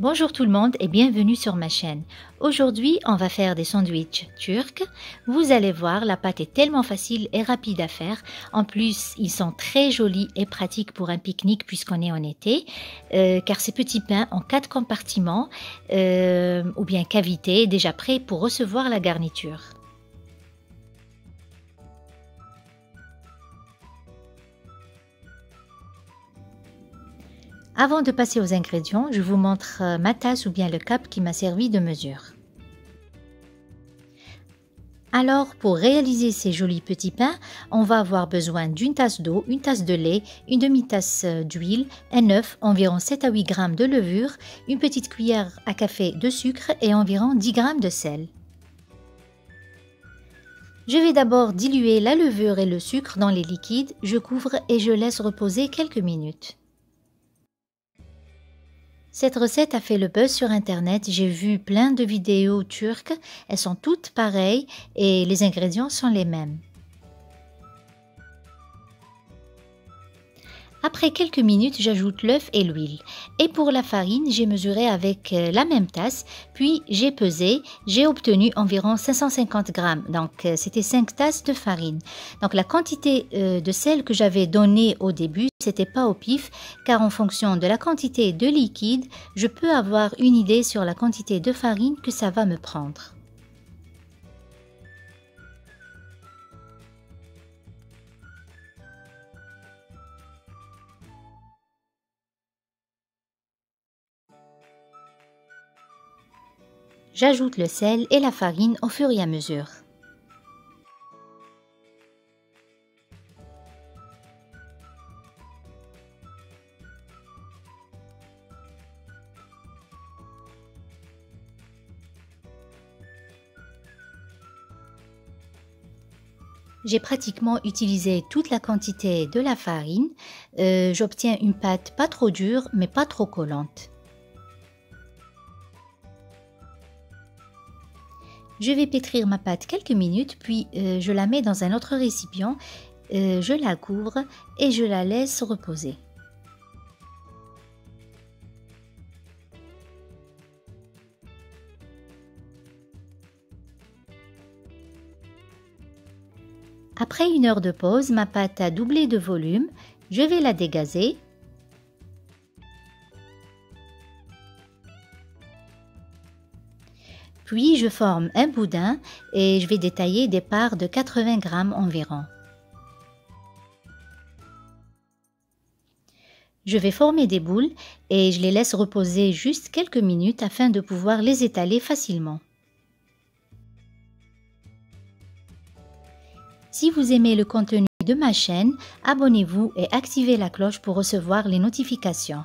Bonjour tout le monde et bienvenue sur ma chaîne. Aujourd'hui, on va faire des sandwichs turcs. Vous allez voir, la pâte est tellement facile et rapide à faire. En plus, ils sont très jolis et pratiques pour un pique-nique puisqu'on est en été. Car ces petits pains ont 4 compartiments ou bien cavités déjà prêts pour recevoir la garniture. Avant de passer aux ingrédients, je vous montre ma tasse ou bien le cap qui m'a servi de mesure. Alors, pour réaliser ces jolis petits pains, on va avoir besoin d'une tasse d'eau, une tasse de lait, une demi-tasse d'huile, un œuf, environ 7 à 8 g de levure, une petite cuillère à café de sucre et environ 10 g de sel. Je vais d'abord diluer la levure et le sucre dans les liquides, je couvre et je laisse reposer quelques minutes. Cette recette a fait le buzz sur internet, j'ai vu plein de vidéos turques, elles sont toutes pareilles et les ingrédients sont les mêmes. Après quelques minutes, j'ajoute l'œuf et l'huile. Et pour la farine, j'ai mesuré avec la même tasse, puis j'ai pesé, j'ai obtenu environ 550 g. Donc c'était 5 tasses de farine. Donc la quantité de sel que j'avais donnée au début, c'était pas au pif, car en fonction de la quantité de liquide, je peux avoir une idée sur la quantité de farine que ça va me prendre. J'ajoute le sel et la farine au fur et à mesure. J'ai pratiquement utilisé toute la quantité de la farine. J'obtiens une pâte pas trop dure mais pas trop collante. Je vais pétrir ma pâte quelques minutes puis je la mets dans un autre récipient, je la couvre et je la laisse reposer. Après une heure de pause, ma pâte a doublé de volume, je vais la dégazer. Puis je forme un boudin et je vais détailler des parts de 80 g environ. Je vais former des boules et je les laisse reposer juste quelques minutes afin de pouvoir les étaler facilement. Si vous aimez le contenu de ma chaîne, abonnez-vous et activez la cloche pour recevoir les notifications.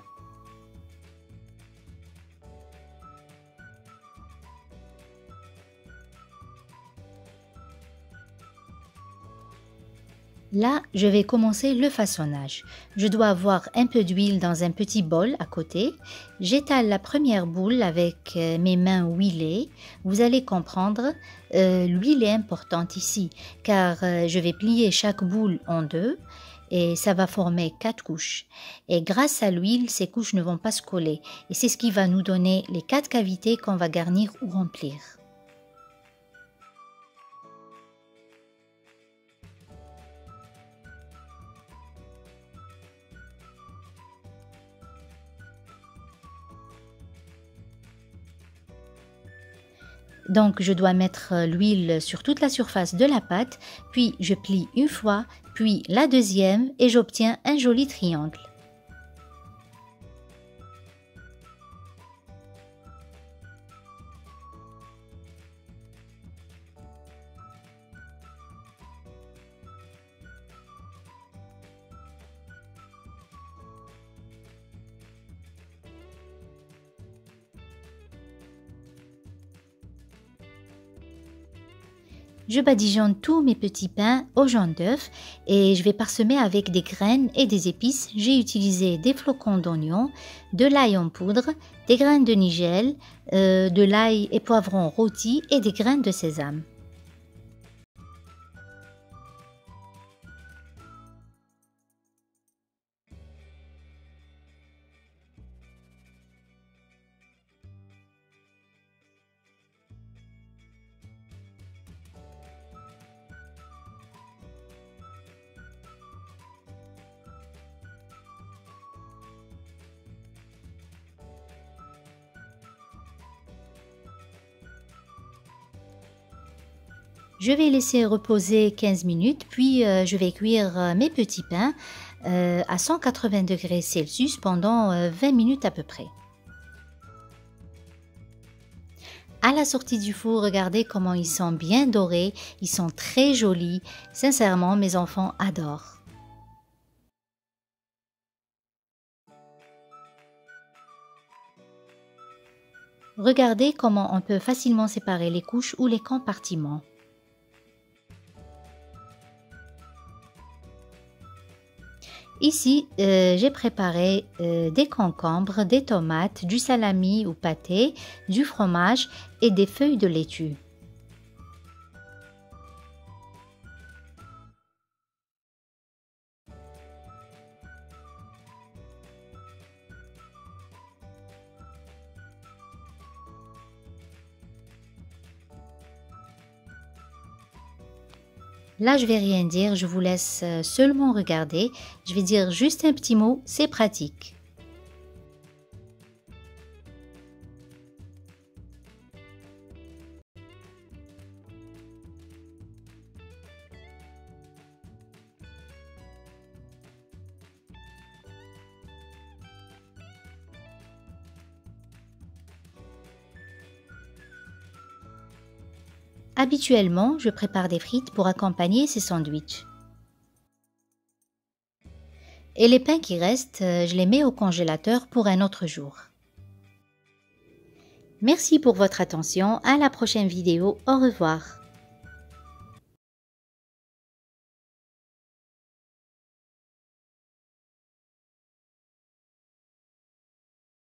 Là, je vais commencer le façonnage. Je dois avoir un peu d'huile dans un petit bol à côté. J'étale la première boule avec mes mains huilées. Vous allez comprendre, l'huile est importante ici car je vais plier chaque boule en deux et ça va former 4 couches. Et grâce à l'huile, ces couches ne vont pas se coller et c'est ce qui va nous donner les 4 cavités qu'on va garnir ou remplir. Donc je dois mettre l'huile sur toute la surface de la pâte, puis je plie une fois, puis la deuxième et j'obtiens un joli triangle. Je badigeonne tous mes petits pains au jaune d'œuf et je vais parsemer avec des graines et des épices. J'ai utilisé des flocons d'oignon, de l'ail en poudre, des graines de nigel, de l'ail et poivron rôti et des graines de sésame. Je vais laisser reposer 15 minutes, puis je vais cuire mes petits pains à 180 degrés Celsius pendant 20 minutes à peu près. À la sortie du four, regardez comment ils sont bien dorés, ils sont très jolis. Sincèrement, mes enfants adorent. Regardez comment on peut facilement séparer les couches ou les compartiments. Ici, j'ai préparé des concombres, des tomates, du salami ou pâté, du fromage et des feuilles de laitue. Là, je vais rien dire, je vous laisse seulement regarder. Je vais dire juste un petit mot, c'est pratique. Habituellement, je prépare des frites pour accompagner ces sandwichs. Et les pains qui restent, je les mets au congélateur pour un autre jour. Merci pour votre attention, à la prochaine vidéo, au revoir.